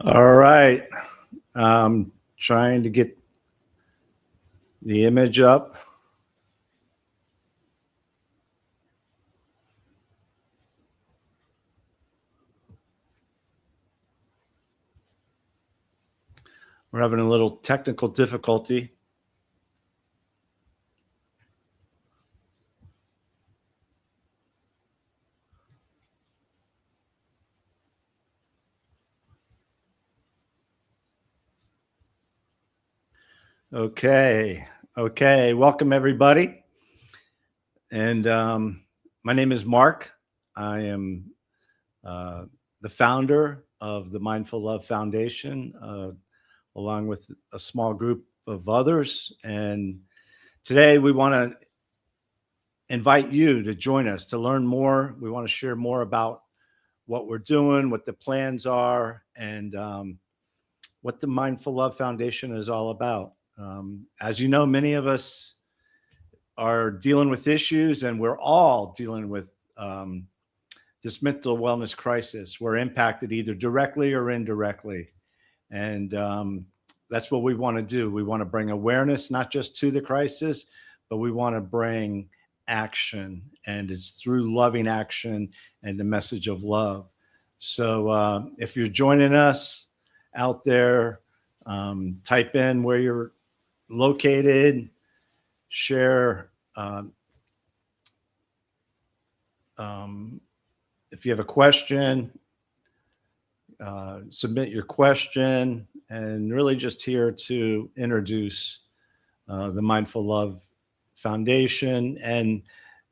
All right. Trying to get the image up. We're having a little technical difficulty. Okay. Welcome, everybody. And my name is Mark. I am the founder of the Mindful Love Foundation, along with a small group of others. And today we want to invite you to join us to learn more. We want to share more about what we're doing, what the plans are, and what the Mindful Love Foundation is all about. As you know, many of us are dealing with issues, and we're all dealing with this mental wellness crisis. We're impacted either directly or indirectly. And that's what we want to do. We want to bring awareness, not just to the crisis, but we want to bring action. And it's through loving action and the message of love. So if you're joining us out there, type in where you're located, share. If you have a question, submit your question, and really just here to introduce the Mindful Love Foundation and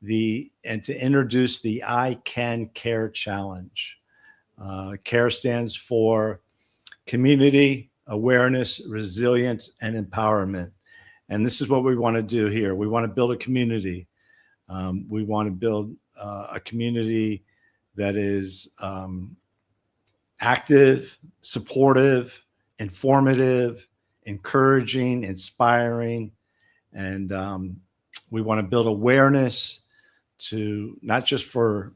to introduce the I Can C.A.R.E challenge. CARE stands for Community, Awareness, Resilience, and Empowerment. And this is what we want to do here. We want to build a community. We want to build a community that is active, supportive, informative, encouraging, inspiring. And we want to build awareness to not just for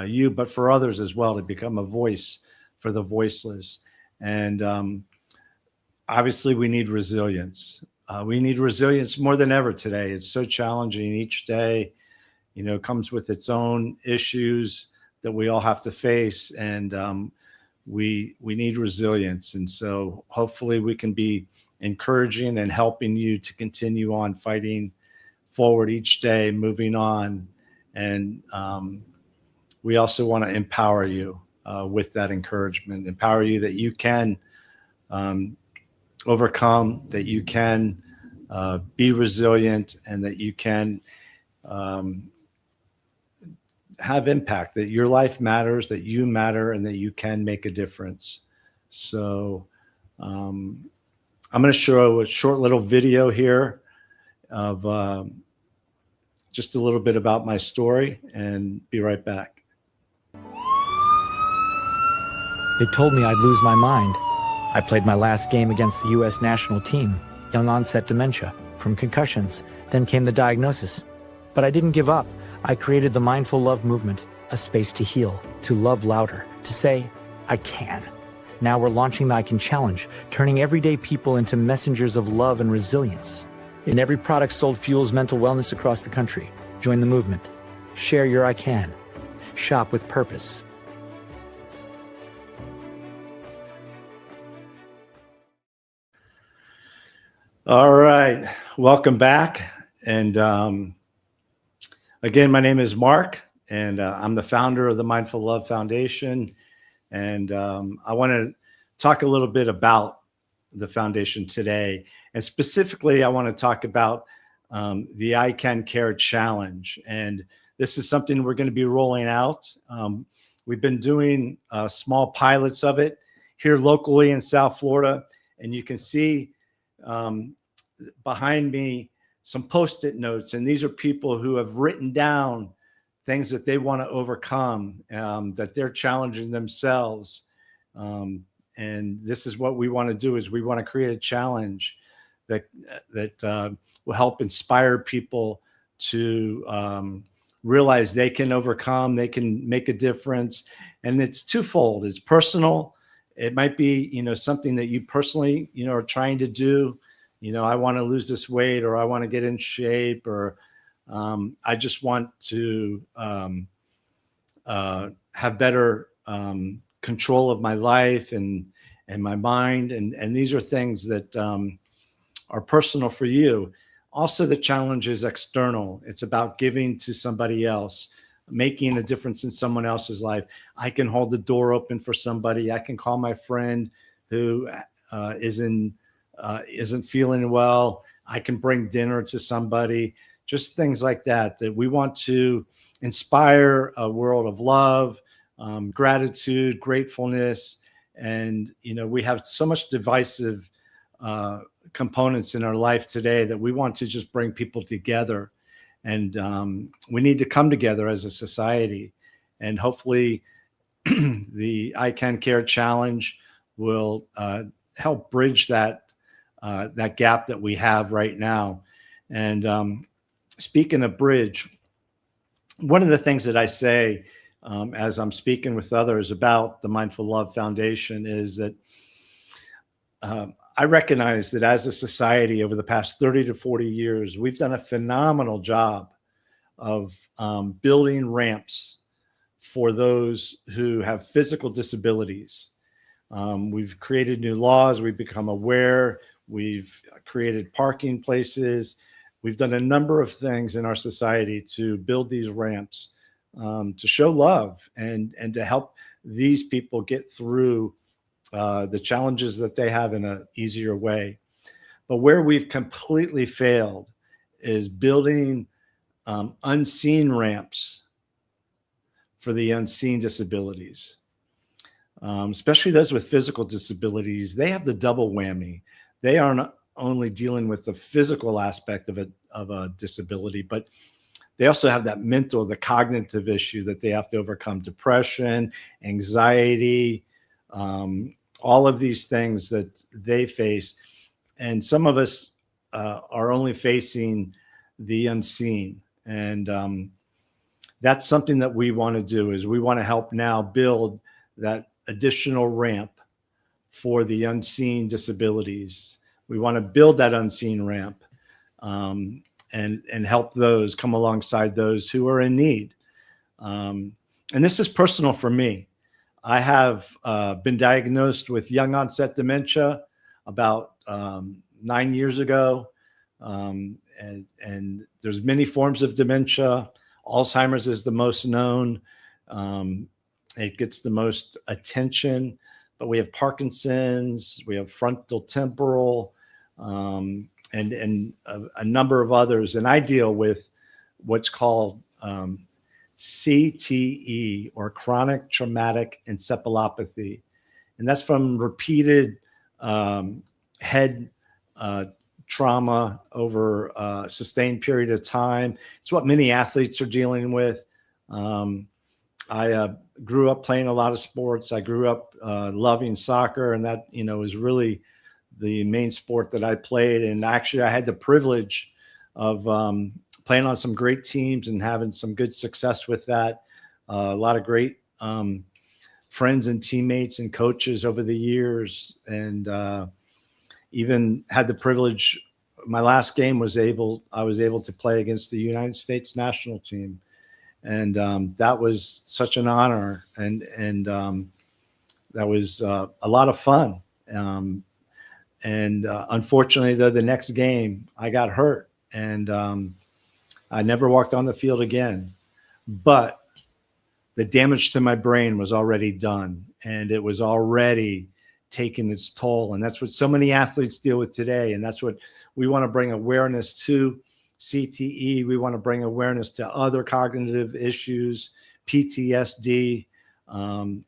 you, but for others as well, to become a voice for the voiceless. And obviously we need resilience. We need resilience more than ever today. It's so challenging. Each day, comes with its own issues that we all have to face. And we need resilience. And so hopefully we can be encouraging and helping you to continue on fighting forward each day, moving on. And we also want to empower you with that encouragement, empower you that you can overcome, that you can be resilient, and that you can have impact, that your life matters, that you matter, and that you can make a difference. So I'm going to show a short little video here of just a little bit about my story, and be right back. They told me I'd lose my mind. I played my last game against the U.S. national team, young onset dementia from concussions. Then came the diagnosis. But I didn't give up. I created the Mindful Love movement, a space to heal, to love louder, to say, I can. Now we're launching the I Can Challenge, turning everyday people into messengers of love and resilience. And every product sold fuels mental wellness across the country. Join the movement. Share your I Can. Shop with purpose. All right, welcome back. And again, my name is Mark, and I'm the founder of the Mindful Love Foundation. And I want to talk a little bit about the foundation today. And specifically, I want to talk about the I Can C.A.R.E challenge. And this is something we're going to be rolling out. We've been doing small pilots of it here locally in South Florida. And you can see behind me some Post-it notes. And these are people who have written down things that they want to overcome, that they're challenging themselves. And this is what we want to do, is we want to create a challenge that will help inspire people to realize they can overcome, they can make a difference. And it's twofold. It's personal. It might be, something that you personally, are trying to do. I want to lose this weight, or I want to get in shape, or I just want to have better control of my life and my mind. And these are things that are personal for you. Also, the challenge is external. It's about giving to somebody else, making a difference in someone else's life. I can hold the door open for somebody. I can call my friend who isn't feeling well. I can bring dinner to somebody. Just things like that we want to inspire a world of love, gratitude, gratefulness. And, we have so much divisive components in our life today that we want to just bring people together. And we need to come together as a society. And hopefully the I Can C.A.R.E challenge will help bridge that gap that we have right now. And speaking of bridge, one of the things that I say as I'm speaking with others about the Mindful Love Foundation is that I recognize that as a society over the past 30 to 40 years, we've done a phenomenal job of building ramps for those who have physical disabilities. We've created new laws. We've become aware. We've created parking places. We've done a number of things in our society to build these ramps, to show love and to help these people get through the challenges that they have in an easier way. But where we've completely failed is building unseen ramps for the unseen disabilities, especially those with physical disabilities. They have the double whammy. They aren't only dealing with the physical aspect of a disability, but they also have that mental, the cognitive issue that they have to overcome: depression, anxiety, all of these things that they face. And some of us are only facing the unseen. And that's something that we want to do, is we want to help now build that additional ramp for the unseen disabilities. We want to build that unseen ramp and help those, come alongside those who are in need. And this is personal for me. I have been diagnosed with young onset dementia about 9 years ago. And there's many forms of dementia. Alzheimer's is the most known. It gets the most attention, but we have Parkinson's, we have frontal temporal, and a number of others. And I deal with what's called CTE, or chronic traumatic encephalopathy. And that's from repeated head trauma over a sustained period of time. It's what many athletes are dealing with. I grew up playing a lot of sports. I grew up loving soccer, and that, is really the main sport that I played. And actually I had the privilege of playing on some great teams and having some good success with that. A lot of great friends and teammates and coaches over the years. And even had the privilege, my last game I was able to play against the United States national team. And that was such an honor. And that was a lot of fun. And unfortunately, though, the next game I got hurt, and I never walked on the field again. But the damage to my brain was already done, and it was already taking its toll. And that's what so many athletes deal with today. And that's what we want to bring awareness to CTE. We want to bring awareness to other cognitive issues, PTSD,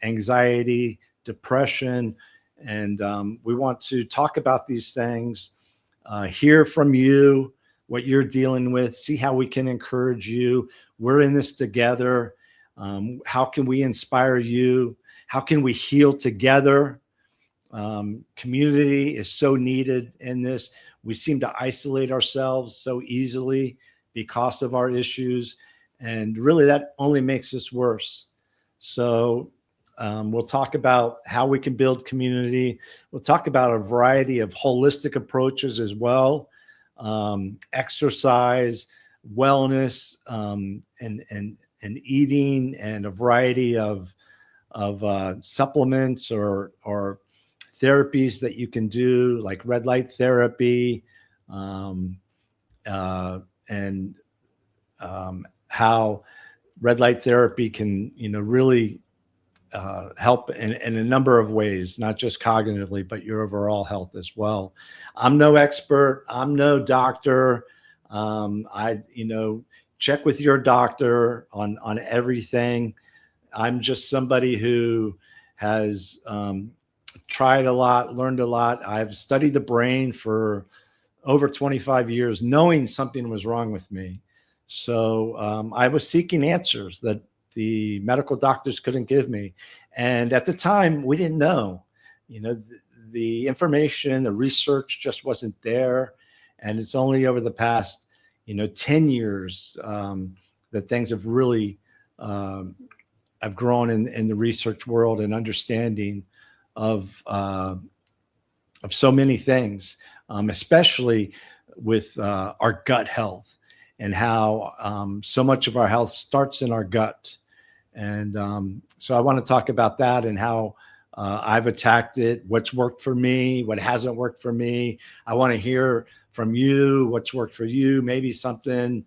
anxiety, depression. And we want to talk about these things, hear from you, what you're dealing with, see how we can encourage you. We're in this together. How can we inspire you? How can we heal together? Community is so needed in this. We seem to isolate ourselves so easily because of our issues. And really, that only makes us worse. So we'll talk about how we can build community. We'll talk about a variety of holistic approaches as well. Exercise, wellness, and eating, and a variety of supplements or therapies that you can do, like red light therapy, and how red light therapy can, really help in a number of ways, not just cognitively, but your overall health as well. I'm no expert. I'm no doctor. Check with your doctor on everything. I'm just somebody who has tried a lot, learned a lot. I've studied the brain for over 25 years, knowing something was wrong with me. So I was seeking answers that the medical doctors couldn't give me. And at the time, we didn't know. The information, the research just wasn't there. And it's only over the past 10 years that things have really have grown in the research world and understanding of so many things, especially with our gut health, and how so much of our health starts in our gut. And so I want to talk about that and how I've attacked it, what's worked for me, what hasn't worked for me. I want to hear from you, what's worked for you, maybe something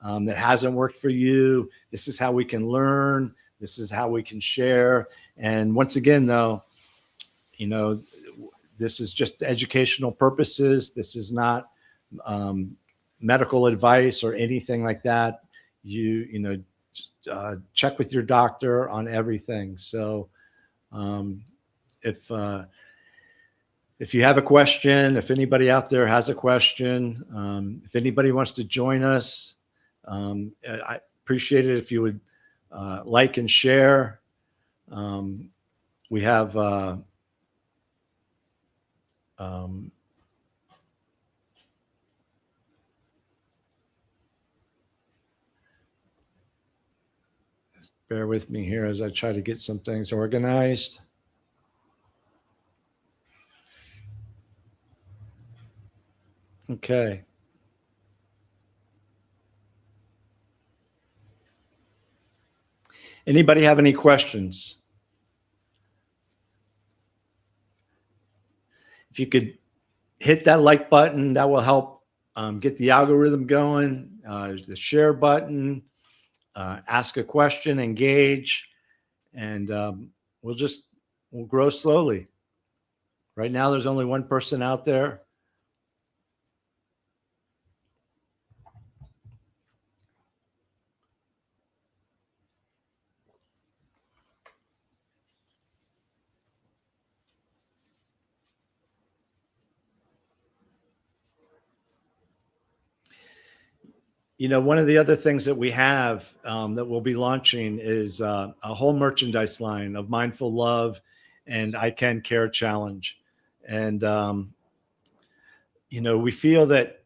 that hasn't worked for you. This is how we can learn. This is how we can share. And once again, though, this is just educational purposes. This is not medical advice or anything like that. Check with your doctor on everything. So if you have a question, if anybody out there has a question, if anybody wants to join us, I appreciate it if you would like and share. We have bear with me here as I try to get some things organized. Okay. Anybody have any questions? If you could hit that like button, that will help get the algorithm going. The share button, ask a question, engage, and we'll grow slowly. Right now, there's only one person out there. One of the other things that we have that we'll be launching is a whole merchandise line of Mindful Love and I Can C.A.R.E challenge. And, we feel that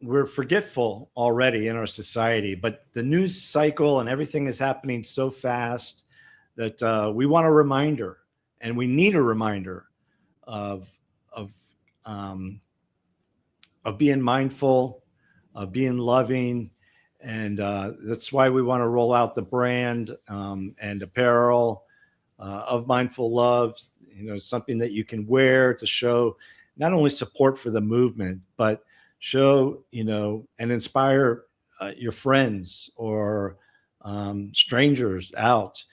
we're forgetful already in our society, but the news cycle and everything is happening so fast that we want a reminder, and we need a reminder of being mindful, of being loving. And that's why we want to roll out the brand and apparel of Mindful Loves. something that you can wear to show not only support for the movement, but show, and inspire your friends or strangers out.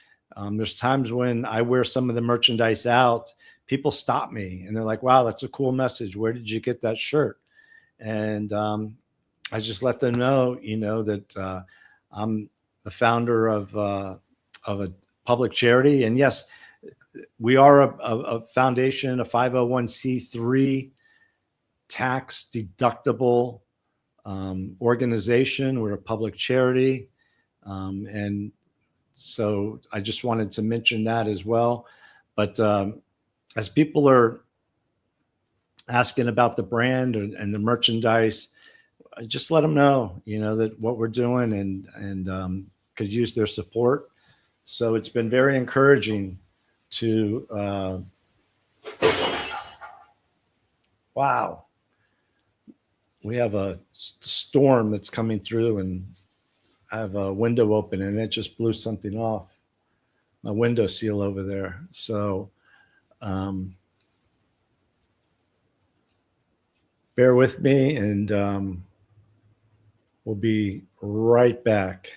There's times when I wear some of the merchandise out, people stop me and they're like, wow, that's a cool message. Where did you get that shirt? And I just let them know, that I'm the founder of a public charity. And yes, we are a foundation, a 501c3 tax deductible organization. We're a public charity. And so I just wanted to mention that as well. But as people are asking about the brand and the merchandise, I just let them know, that what we're doing and could use their support. So it's been very encouraging to, wow, we have a storm that's coming through and I have a window open and it just blew something off, my window seal over there. So bear with me and we'll be right back.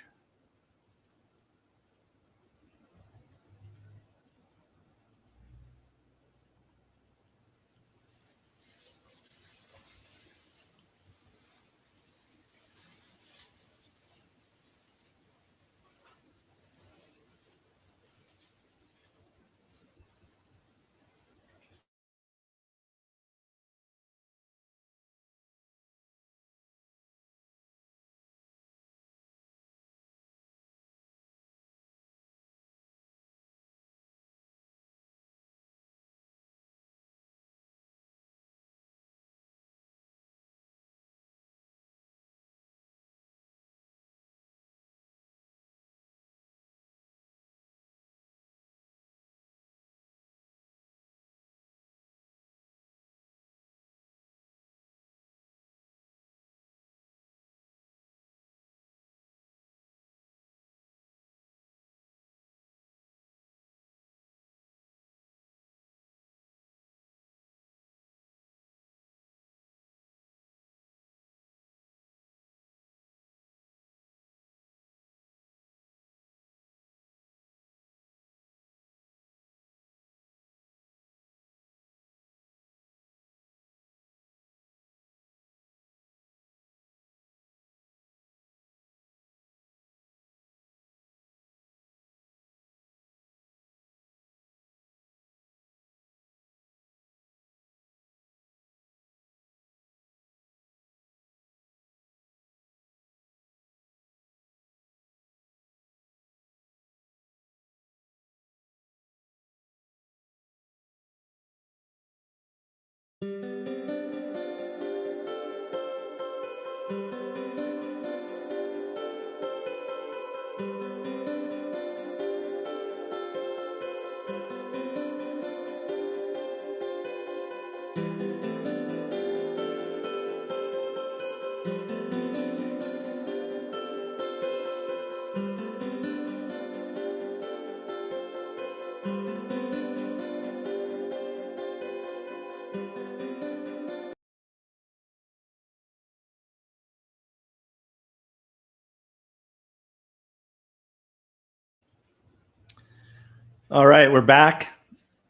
All right, we're back.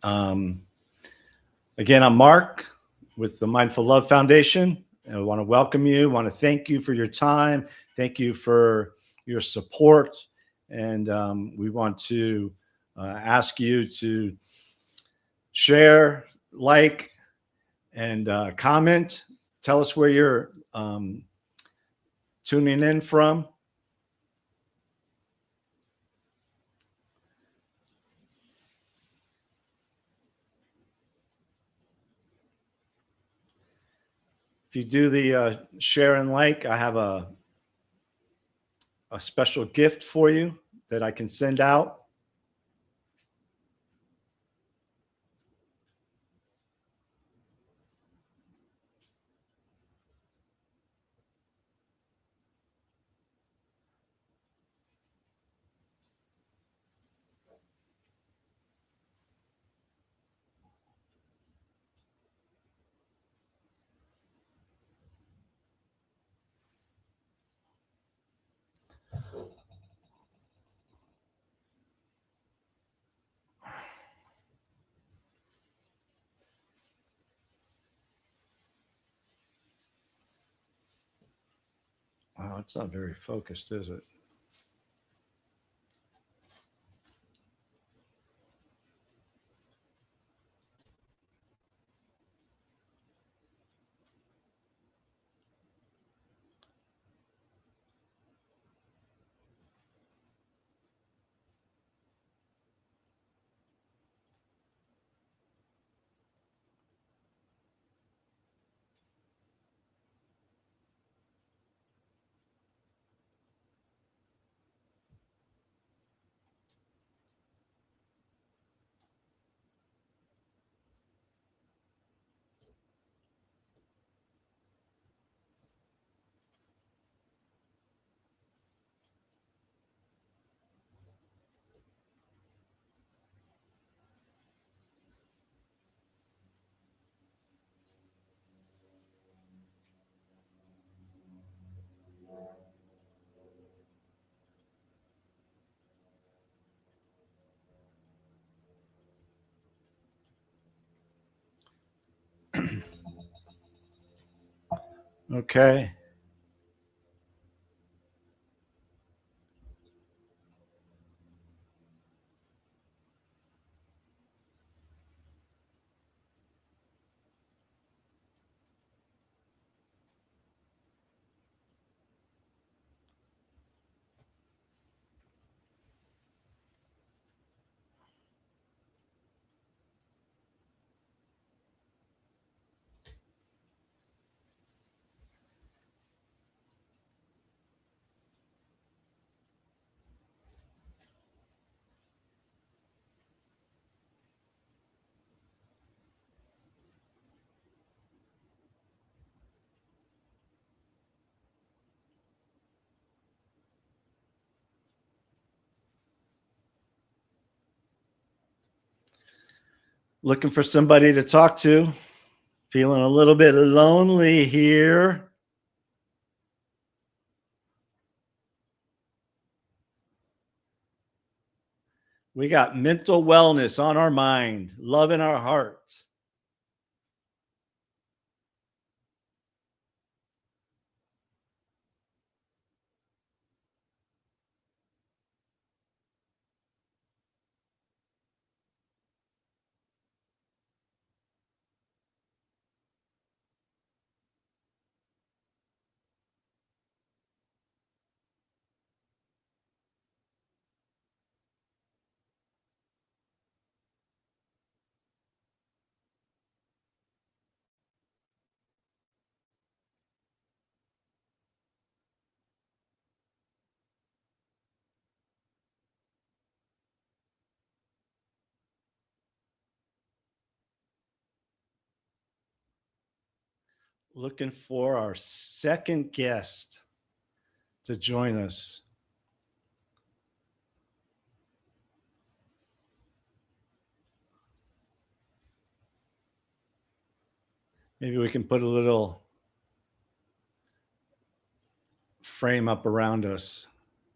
Again, I'm Mark with the Mindful Love Foundation. I want to welcome you, want to thank you for your time. Thank you for your support. And we want to ask you to share, like, and comment. Tell us where you're tuning in from. If you do the share and like, I have a special gift for you that I can send out. it's not very focused, is it? Okay. Looking for somebody to talk to. Feeling a little bit lonely here. We got mental wellness on our mind, love in our heart. Looking for our second guest to join us. Maybe we can put a little frame up around us.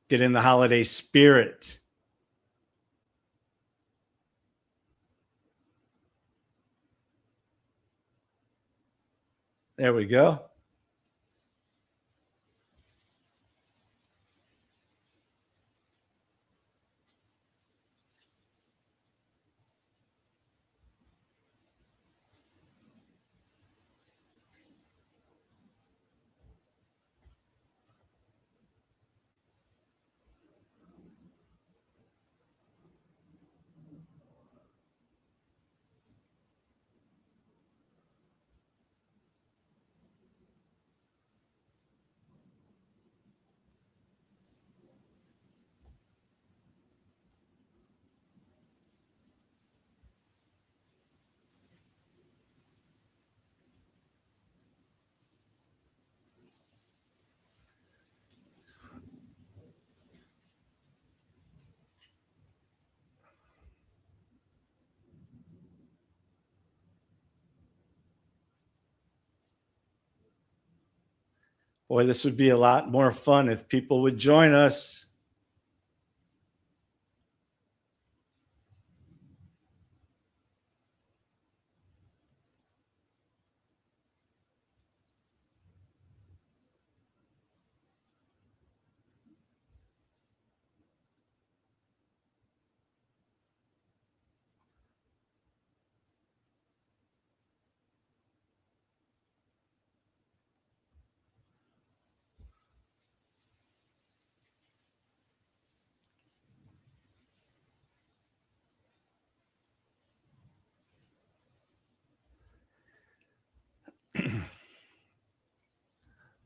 Get in the holiday spirit. There we go. Boy, this would be a lot more fun if people would join us.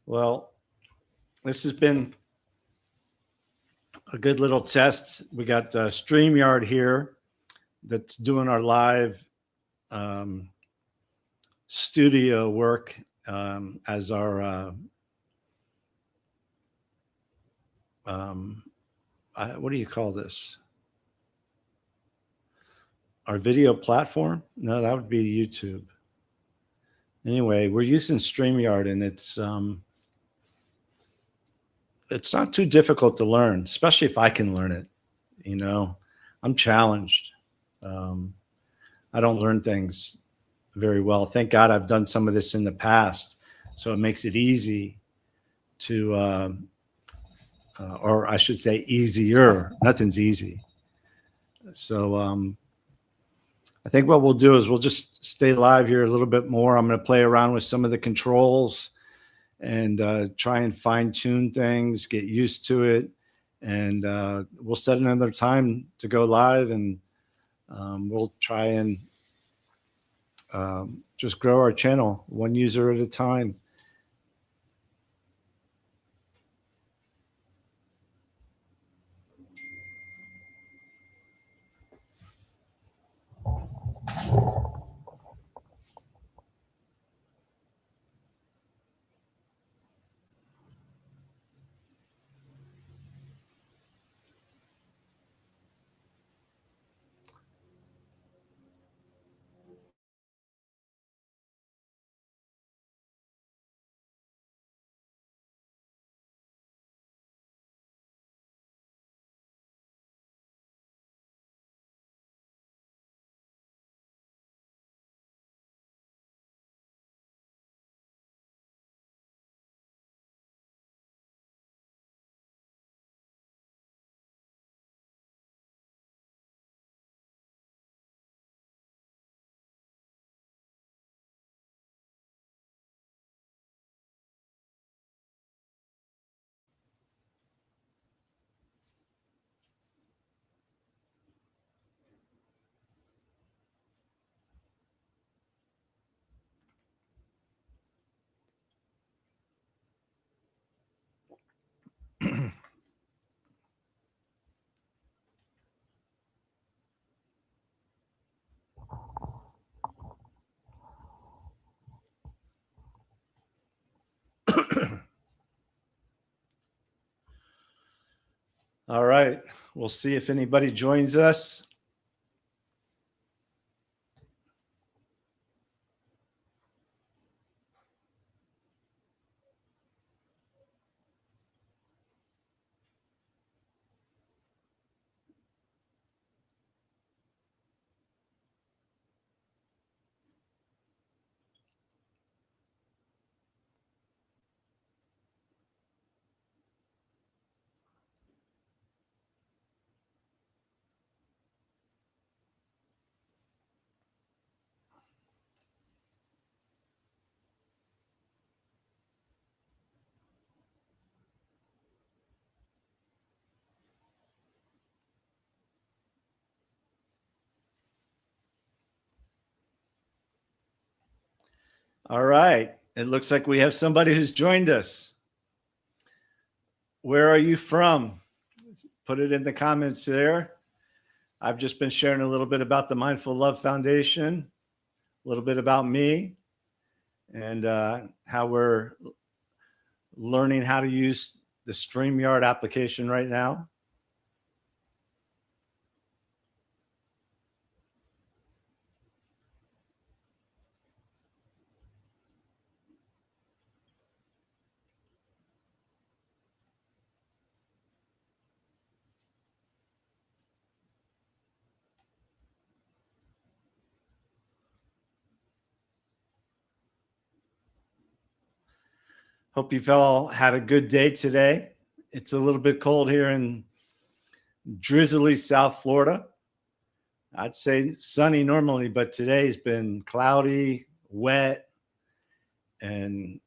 Well, this has been a good little test. We got StreamYard here that's doing our live studio work as our what do you call this? Our video platform? No, that would be YouTube. Anyway, we're using StreamYard, and it's not too difficult to learn, especially if I can learn it. You know, I'm challenged. I don't learn things very well. Thank God I've done some of this in the past, so it makes it easy to, or I should say easier. Nothing's easy. So I think what we'll do is we'll just stay live here a little bit more. I'm going to play around with some of the controls and try and fine tune things, get used to it. And we'll set another time to go live, and we'll try and just grow our channel one user at a time. All right, we'll see if anybody joins us. All right, it looks like we have somebody who's joined us. Where are you from? Put it in the comments there. I've just been sharing a little bit about the Mindful Love Foundation, a little bit about me, and how we're learning how to use the StreamYard application right now. Hope you've all had a good day today. It's a little bit cold here in drizzly South Florida. I'd say sunny normally, but today's been cloudy, wet, and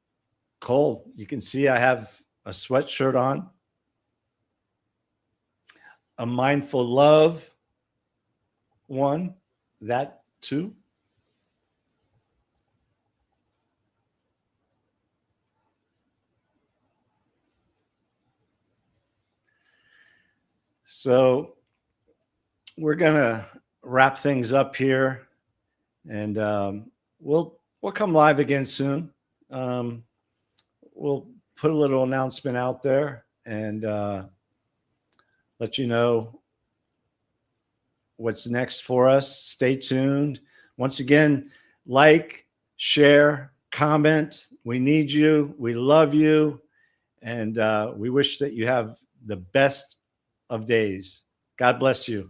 cold. You can see I have a sweatshirt on. A Mindful Love one, that too. So we're gonna wrap things up here, and we'll come live again soon. We'll put a little announcement out there and let you know what's next for us. Stay tuned. Once again, like, share, comment. We need you. We love you. And we wish that you have the best of days. God bless you.